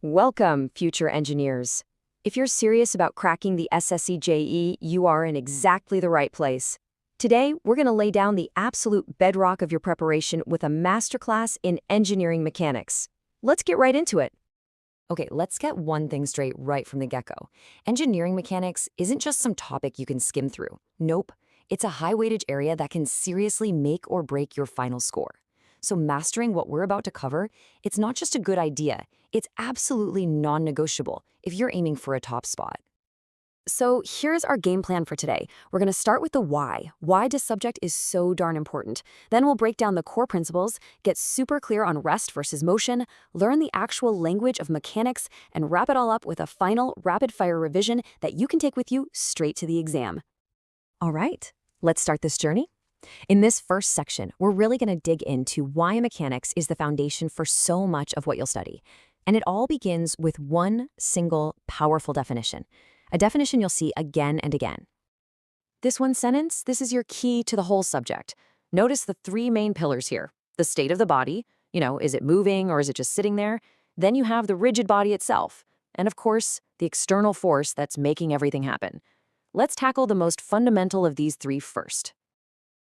Welcome, future engineers. If you're serious about cracking the SSCJE, you are in exactly the right place. Today, we're going to lay down the absolute bedrock of your preparation with a masterclass in engineering mechanics. Let's get right into it. Okay, let's get one thing straight right from the get-go. Engineering mechanics isn't just some topic you can skim through. Nope, it's a high-weightage area that can seriously make or break your final score. So mastering what we're about to cover, it's not just a good idea, it's absolutely non-negotiable if you're aiming for a top spot. So here's our game plan for today. We're going to start with the why. Why this subject is so darn important. Then we'll break down the core principles, get super clear on rest versus motion, learn the actual language of mechanics, and wrap it all up with a final rapid-fire revision that you can take with you straight to the exam. All right, let's start this journey. In this first section, we're really going to dig into why mechanics is the foundation for so much of what you'll study. And it all begins with one single, powerful definition. A definition you'll see again and again. This one sentence, this is your key to the whole subject. Notice the three main pillars here. The state of the body, is it moving or is it just sitting there? Then you have the rigid body itself. And of course, the external force that's making everything happen. Let's tackle the most fundamental of these three first.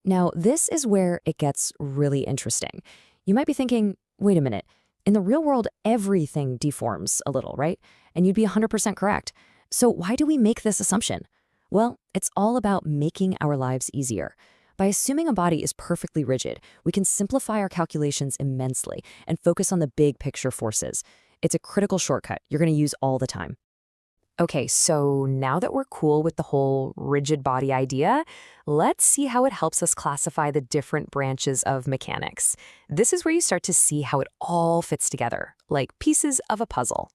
Now, this is where it gets really interesting. You might be thinking, wait a minute, in the real world, everything deforms a little, right? And you'd be 100% correct. So why do we make this assumption? Well, it's all about making our lives easier. By assuming a body is perfectly rigid, we can simplify our calculations immensely and focus on the big picture forces. It's a critical shortcut you're going to use all the time. Okay, so now that we're cool with the whole rigid body idea, let's see how it helps us classify the different branches of mechanics. This is where you start to see how it all fits together, like pieces of a puzzle.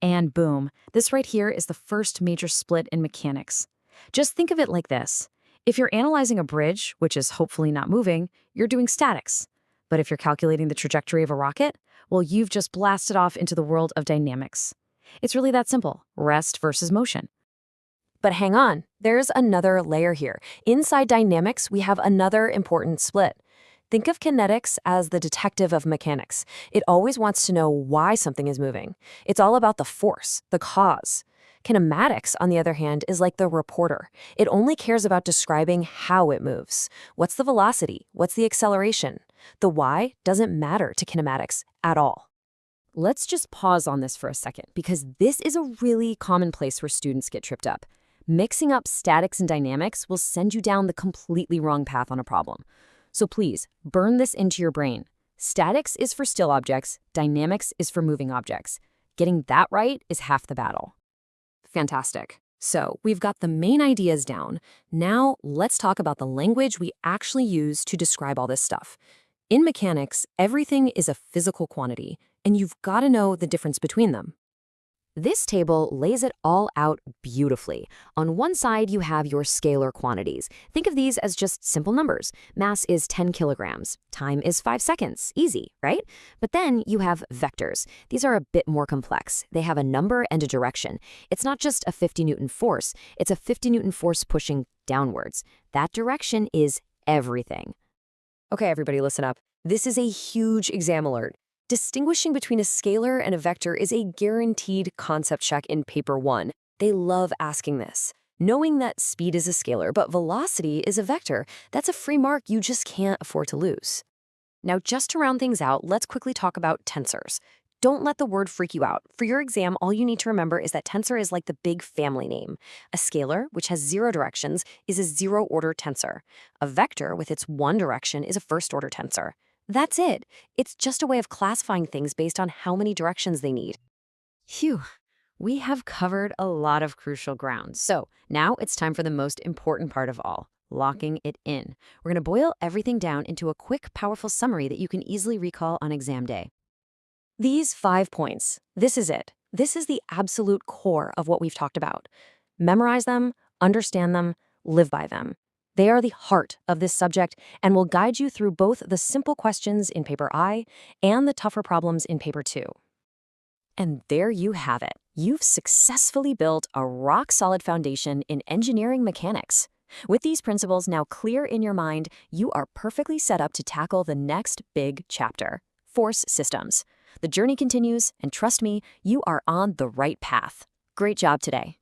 And boom, this right here is the first major split in mechanics. Just think of it like this. If you're analyzing a bridge, which is hopefully not moving, you're doing statics. But if you're calculating the trajectory of a rocket, well, you've just blasted off into the world of dynamics. It's really that simple, rest versus motion. But hang on, there's another layer here. Inside dynamics, we have another important split. Think of kinetics as the detective of mechanics. It always wants to know why something is moving. It's all about the force, the cause. Kinematics, on the other hand, is like the reporter. It only cares about describing how it moves. What's the velocity? What's the acceleration? The why doesn't matter to kinematics at all. Let's just pause on this for a second, because this is a really common place where students get tripped up. Mixing up statics and dynamics will send you down the completely wrong path on a problem. So please, burn this into your brain. Statics is for still objects, dynamics is for moving objects. Getting that right is half the battle. Fantastic. So we've got the main ideas down. Now let's talk about the language we actually use to describe all this stuff. In mechanics, everything is a physical quantity, and you've got to know the difference between them. This table lays it all out beautifully. On one side, you have your scalar quantities. Think of these as just simple numbers. Mass is 10 kilograms. Time is 5 seconds. Easy, right? But then you have vectors. These are a bit more complex. They have a number and a direction. It's not just a 50 Newton force. It's a 50 Newton force pushing downwards. That direction is everything. Okay, everybody, listen up. This is a huge exam alert. Distinguishing between a scalar and a vector is a guaranteed concept check in paper 1. They love asking this. Knowing that speed is a scalar, but velocity is a vector, that's a free mark you just can't afford to lose. Now, just to round things out, let's quickly talk about tensors. Don't let the word freak you out. For your exam, all you need to remember is that tensor is like the big family name. A scalar, which has 0 directions, is a 0-order tensor. A vector with its 1 direction is a first-order tensor. That's it. It's just a way of classifying things based on how many directions they need. Phew, we have covered a lot of crucial ground. So now it's time for the most important part of all, locking it in. We're going to boil everything down into a quick, powerful summary that you can easily recall on exam day. These 5 points, this is it. This is the absolute core of what we've talked about. Memorize them, understand them, live by them. They are the heart of this subject and will guide you through both the simple questions in paper I and the tougher problems in paper 2. And there you have it. You've successfully built a rock-solid foundation in engineering mechanics. With these principles now clear in your mind, you are perfectly set up to tackle the next big chapter, force systems. The journey continues, and trust me, you are on the right path. Great job today.